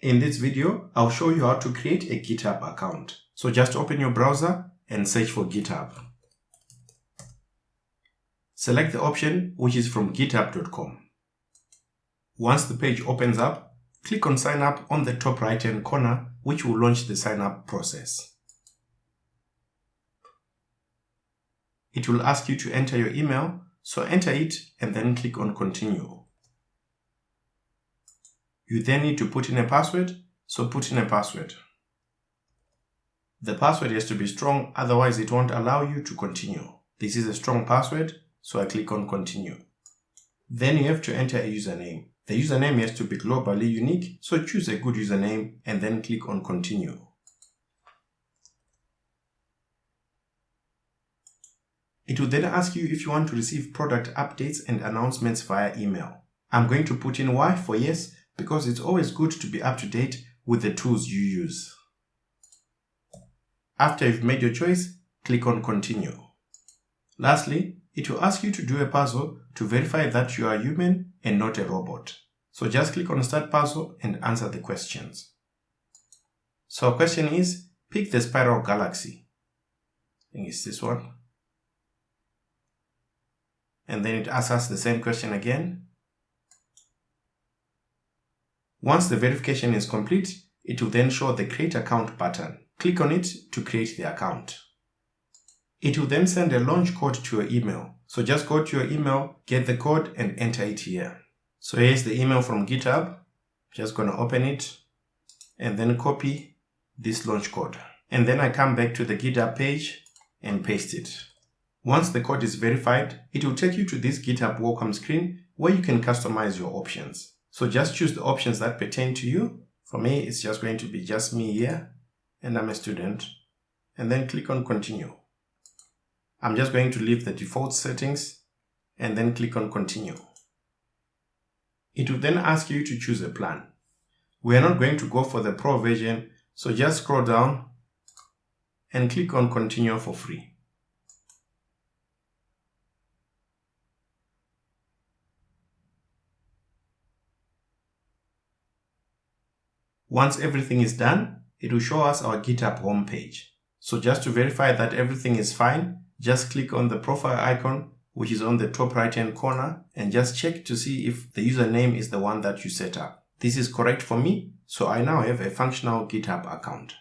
In this video, I'll show you how to create a GitHub account. So just open your browser and search for GitHub. Select the option which is from github.com. Once the page opens up, click on sign up on the top right hand corner, which will launch the sign up process. It will ask you to enter your email, so enter it and then click on continue. You then need to put in a password, so put in a password. The password has to be strong, otherwise it won't allow you to continue. This is a strong password, so I click on continue. Then you have to enter a username. The username has to be globally unique, so choose a good username and then click on continue. It will then ask you if you want to receive product updates and announcements via email. I'm going to put in Y for yes, because it's always good to be up to date with the tools you use. After you've made your choice, click on continue. Lastly, it will ask you to do a puzzle to verify that you are human and not a robot. So just click on start puzzle and answer the questions. So our question is, pick the spiral galaxy. I think it's this one. And then it asks us the same question again. Once the verification is complete, it will then show the create account button. Click on it to create the account. It will then send a launch code to your email. So just go to your email, get the code and enter it here. So here's the email from GitHub. Just going to open it and then copy this launch code. And then I come back to the GitHub page and paste it. Once the code is verified, it will take you to this GitHub welcome screen where you can customize your options. So just choose the options that pertain to you. For me, it's just going to be just me here and I'm a student. And then click on continue. I'm just going to leave the default settings and then click on continue. It will then ask you to choose a plan. We are not going to go for the pro version, so just scroll down and click on continue for free. Once everything is done, it will show us our GitHub homepage. So just to verify that everything is fine, just click on the profile icon, which is on the top right hand corner, and just check to see if the username is the one that you set up. This is correct for me, so I now have a functional GitHub account.